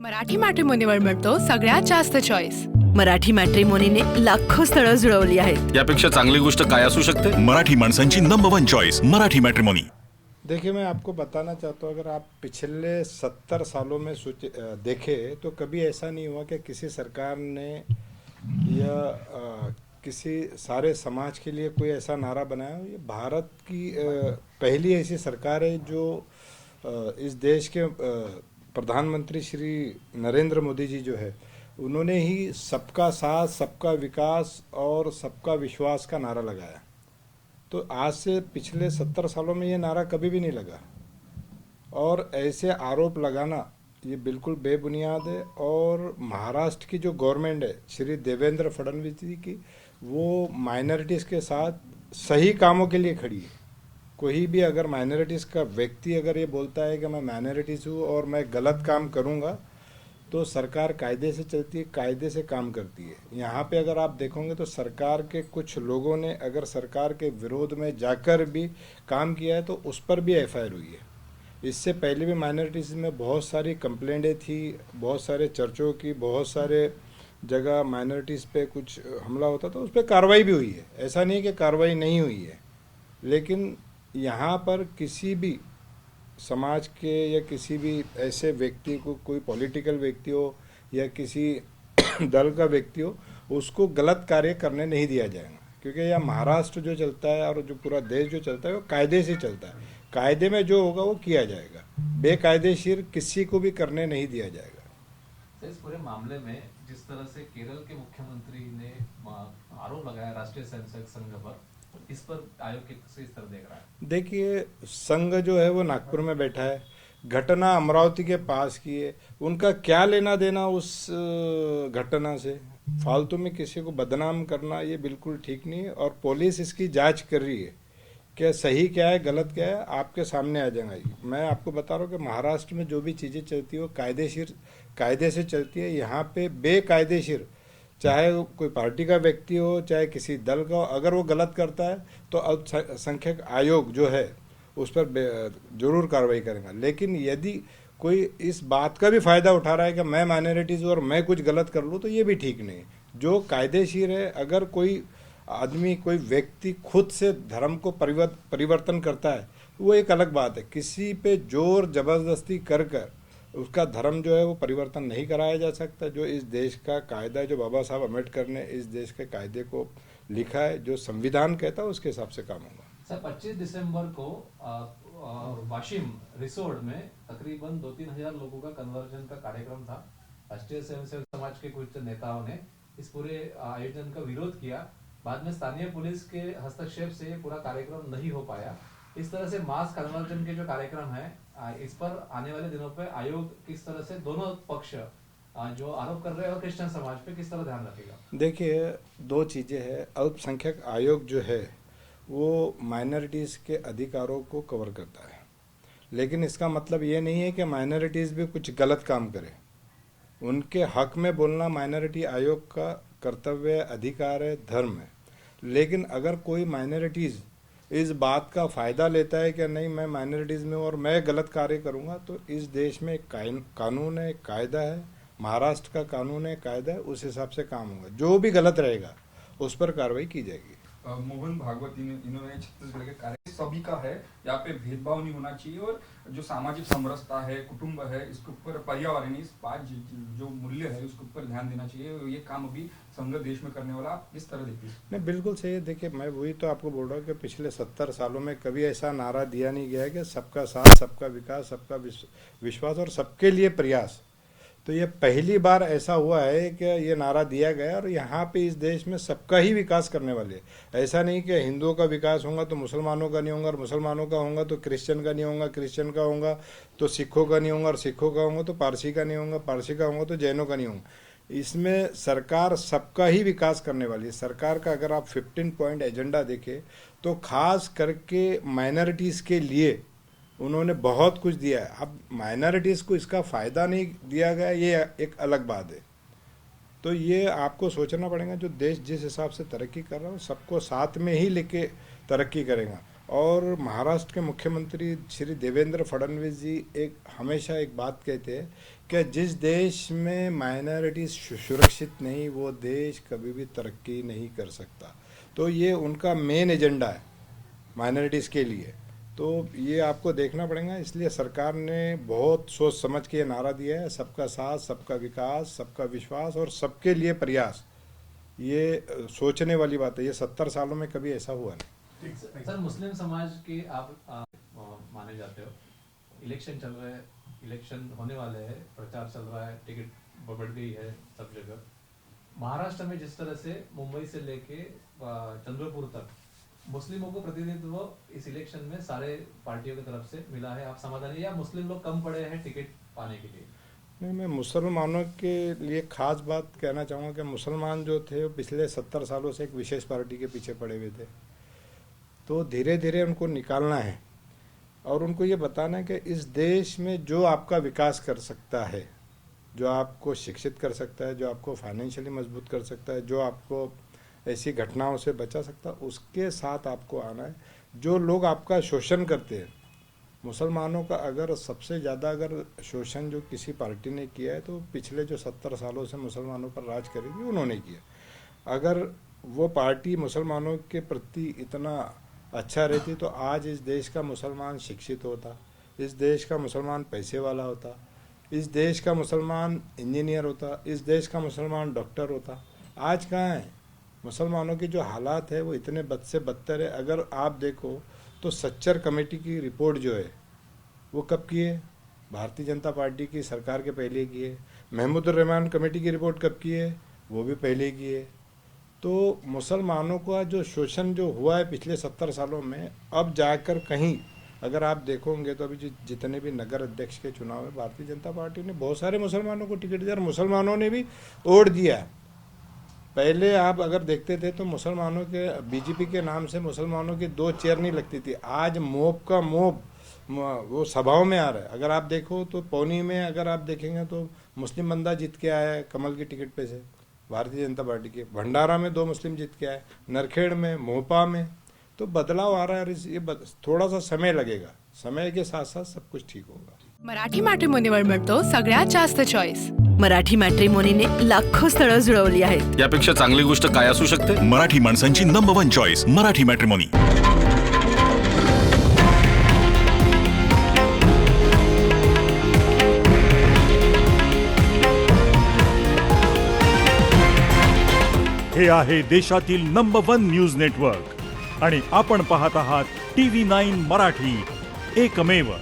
मराठी मॅट्रिमोनीवर मिळतो सगळ्यात जास्त चॉईस। मराठी मॅट्रिमोनीने लाखो स्थळं जुळवली आहेत। यापेक्षा चांगली गोष्ट काय असू शकते? मराठी माणसांची नंबर 1 चॉइस मराठी मैट्रिमोनी। देखिए, मैं आपको बताना चाहता हूँ, अगर आप पिछले 70 सालों में देखें तो कभी ऐसा नहीं हुआ कि किसी सरकार ने या किसी सारे समाज के लिए कोई ऐसा नारा बनाया। ये भारत की पहली ऐसी सरकार है जो इस देश के प्रधानमंत्री श्री नरेंद्र मोदी जी जो है, उन्होंने ही सबका साथ, सबका विकास और सबका विश्वास का नारा लगाया। तो आज से पिछले 70 सालों में ये नारा कभी भी नहीं लगा, और ऐसे आरोप लगाना ये बिल्कुल बेबुनियाद है। और महाराष्ट्र की जो गवर्नमेंट है श्री देवेंद्र फडणवीस जी की, वो माइनॉरिटीज़ के साथ सही कामों के लिए खड़ी है। कोई भी अगर माइनॉरिटीज़ का व्यक्ति अगर ये बोलता है कि मैं माइनॉरिटीज़ हूँ और मैं गलत काम करूँगा, तो सरकार कायदे से चलती है, कायदे से काम करती है। यहाँ पे अगर आप देखोगे तो सरकार के कुछ लोगों ने अगर सरकार के विरोध में जाकर भी काम किया है तो उस पर भी एफआईआर हुई है। इससे पहले भी माइनॉरिटीज़ में बहुत सारी कंप्लेंटें थी, बहुत सारे चर्चों की, बहुत सारे जगह माइनॉरिटीज़ पे कुछ हमला होता तो उस पर कार्रवाई भी हुई है। ऐसा नहीं कि कार्रवाई नहीं हुई है, लेकिन यहाँ पर किसी भी समाज के या किसी भी ऐसे व्यक्ति को, कोई पॉलिटिकल व्यक्ति हो या किसी दल का व्यक्ति हो, उसको गलत कार्य करने नहीं दिया जाएगा। क्योंकि यह महाराष्ट्र जो चलता है और जो पूरा देश जो चलता है वो कायदे से चलता है। कायदे में जो होगा वो किया जाएगा, बेकायदेशीर किसी को भी करने नहीं दिया जाएगा। तो इस पूरे मामले में जिस तरह से केरल के मुख्यमंत्री ने आरोप लगाया राष्ट्रीय स्वयंसेवक संघ पर, इस पर आयोग किस तरह देख रहा है? देखिए, संघ जो है वो नागपुर में बैठा है, घटना अमरावती के पास की है, उनका क्या लेना देना उस घटना से? फालतू में किसी को बदनाम करना ये बिल्कुल ठीक नहीं है। और पुलिस इसकी जांच कर रही है कि सही क्या है, गलत क्या है, आपके सामने आ जाएगा। मैं आपको बता रहा हूँ कि महाराष्ट्र में जो भी चीज़ें चलती है वो कायदे से चलती है। यहाँ पे बेकायदेशीर, चाहे वो कोई पार्टी का व्यक्ति हो, चाहे किसी दल का हो, अगर वो गलत करता है तो अल्पसंख्यक आयोग जो है उस पर जरूर कार्रवाई करेगा। लेकिन यदि कोई इस बात का भी फ़ायदा उठा रहा है कि मैं माइनॉरिटीज़ और मैं कुछ गलत कर लूँ, तो ये भी ठीक नहीं। जो कायदेशीर है, अगर कोई आदमी, कोई व्यक्ति खुद से धर्म को परिवर्तन करता है वो एक अलग बात है। किसी पे जोर जबरदस्ती कर उसका धर्म जो है वो परिवर्तन नहीं कराया जा सकता। जो इस देश का कायदा है, जो बाबा साहब अम्बेडकर ने इस देश के कायदे को लिखा है, जो संविधान कहता है उसके हिसाब से काम होगा। सर, 25 दिसंबर को वाशिम रिसोर्ट में तकरीबन 2-3 हजार लोगों का कन्वर्जन का कार्यक्रम था। राष्ट्रीय स्वयंसेवक समाज के कुछ नेताओं ने इस पूरे आयोजन का विरोध किया। बाद में स्थानीय पुलिस के हस्तक्षेप से ये पूरा कार्यक्रम नहीं हो पाया। इस तरह से मास कन्वर्जन के जो कार्यक्रम है, इस पर आने वाले दिनों पे आयोग किस तरह से दोनों पक्ष जो आरोप कर रहे हैं और क्रिश्चियन समाज पे किस तरह ध्यान रखेगा? देखिए, दो चीज़ें हैं। अल्पसंख्यक आयोग जो है वो माइनॉरिटीज़ के अधिकारों को कवर करता है, लेकिन इसका मतलब ये नहीं है कि माइनॉरिटीज़ भी कुछ गलत काम करें। उनके हक में बोलना माइनॉरिटी आयोग का कर्तव्य, अधिकार है, धर्म है। लेकिन अगर कोई माइनॉरिटीज़ इस बात का फ़ायदा लेता है कि नहीं मैं माइनॉरिटीज़ में हूँ और मैं गलत कार्य करूँगा, तो इस देश में एक कानून है, कायदा है, महाराष्ट्र का कानून है, कायदा है, उस हिसाब से काम होगा। जो भी गलत रहेगा उस पर कार्रवाई की जाएगी। मोहन भागवत इन्होंने छत्तीसगढ़ के कार्य सभी का है, यहाँ पे भेदभाव नहीं होना चाहिए, और जो सामाजिक समरसता है, कुटुंब है, इसके ऊपर पर्यावरण, इस बात जो मूल्य है उसके ऊपर ध्यान देना चाहिए। ये काम अभी संघ देश में करने वाला, आप किस तरह देखते हैं? नहीं, बिल्कुल सही है। देखिए, मैं वही तो आपको बोल रहा हूँ कि पिछले 70 सालों में कभी ऐसा नारा दिया नहीं गया है कि सबका साथ, सबका विकास, सबका विश्वास और सबके लिए प्रयास। तो ये पहली बार ऐसा हुआ है कि ये नारा दिया गया, और यहाँ पे इस देश में सबका ही विकास करने वाले। ऐसा नहीं कि हिंदुओं का विकास होगा तो मुसलमानों का नहीं होगा, और मुसलमानों का होगा तो क्रिश्चियन का नहीं होगा, क्रिश्चियन का होगा तो सिखों का नहीं होगा, और सिखों का होगा तो पारसी का नहीं होगा, पारसी का होगा तो जैनों का नहीं होगा। इसमें सरकार सबका ही विकास करने वाली है। सरकार का अगर आप 15 पॉइंट एजेंडा देखें तो खास करके माइनॉरिटीज़ के लिए उन्होंने बहुत कुछ दिया है। अब माइनॉरिटीज़ को इसका फ़ायदा नहीं दिया गया, ये एक अलग बात है। तो ये आपको सोचना पड़ेगा, जो देश जिस हिसाब से तरक्की कर रहा है सबको साथ में ही लेके तरक्की करेगा। और महाराष्ट्र के मुख्यमंत्री श्री देवेंद्र फडणवीस जी हमेशा एक बात कहते हैं कि जिस देश में माइनॉरिटी सुरक्षित नहीं वो देश कभी भी तरक्की नहीं कर सकता। तो ये उनका मेन एजेंडा है माइनॉरिटीज़ के लिए। तो ये आपको देखना पड़ेगा, इसलिए सरकार ने बहुत सोच समझ के ये नारा दिया है, सबका साथ, सबका विकास, सबका विश्वास और सबके लिए प्रयास। ये सोचने वाली बात है, ये 70 सालों में कभी ऐसा हुआ नहीं। सर, मुस्लिम समाज के आप माने जाते हो, इलेक्शन चल रहे हैं, इलेक्शन होने वाले हैं, प्रचार चल रहा है, टिकट बढ़ गई है सब जगह। महाराष्ट्र में जिस तरह से मुंबई से लेके चंद्रपुर तक मुस्लिमों को प्रतिनिधित्व इस इलेक्शन में सारे पार्टियों की तरफ से मिला है, आप समाधानी, या मुस्लिम लोग कम पड़े हैं टिकट पाने के लिए? नहीं, मैं मुसलमानों के लिए खास बात कहना चाहूँगा कि मुसलमान जो थे वो पिछले 70 सालों से एक विशेष पार्टी के पीछे पड़े हुए थे। तो धीरे धीरे उनको निकालना है और उनको ये बताना है कि इस देश में जो आपका विकास कर सकता है, जो आपको शिक्षित कर सकता है, जो आपको फाइनेंशियली मजबूत कर सकता है, जो आपको ऐसी घटनाओं से बचा सकता है, उसके साथ आपको आना है। जो लोग आपका शोषण करते हैं, मुसलमानों का अगर सबसे ज़्यादा अगर शोषण जो किसी पार्टी ने किया है तो पिछले जो 70 सालों से मुसलमानों पर राज करी थी उन्होंने किया। अगर वो पार्टी मुसलमानों के प्रति इतना अच्छा रहती तो आज इस देश का मुसलमान शिक्षित होता, इस देश का मुसलमान पैसे वाला होता, इस देश का मुसलमान इंजीनियर होता, इस देश का मुसलमान डॉक्टर होता। आज कहाँ है? मुसलमानों की जो हालात है वो इतने बद से बदतर है। अगर आप देखो तो सच्चर कमेटी की रिपोर्ट जो है वो कब की है? भारतीय जनता पार्टी की सरकार के पहले की है। महमूदुर रहमान कमेटी की रिपोर्ट कब की है? वो भी पहले की है। तो मुसलमानों का जो शोषण जो हुआ है पिछले 70 सालों में, अब जाकर कहीं अगर आप देखोगे तो अभी जितने भी नगर अध्यक्ष के चुनाव में भारतीय जनता पार्टी ने बहुत सारे मुसलमानों को टिकट दिया और मुसलमानों ने भी वोट दिया। पहले आप अगर देखते थे तो मुसलमानों के बीजेपी के नाम से मुसलमानों की 2 चेयर नहीं लगती थी। आज मोब का मोब वो सभाओं में आ रहा है। अगर आप देखो तो पौनी में अगर आप देखेंगे तो मुस्लिम बंदा जीत के आया है कमल की टिकट पे से भारतीय जनता पार्टी के। भंडारा में 2 मुस्लिम जीत के आए, नरखेड़ में, मोपा में। तो बदलाव आ रहा है। ये थोड़ा सा समय लगेगा, समय के साथ साथ सब कुछ ठीक होगा। मराठी मॅट्रिमोनीवर मिळतो सगळ्यात जास्त चॉईस। मराठी मॅट्रिमोनीने लाखो स्थळं जुळवली आहेत। यापेक्षा चांगली गोष्ट काय असू शकते? मराठी माणसांची नंबर 1 चॉईस मराठी मॅट्रिमोनी। हे आहे देशातील नंबर 1 न्यूज नेटवर्क आणि आपण पाहत आहात TV9 मराठी, एकमेव।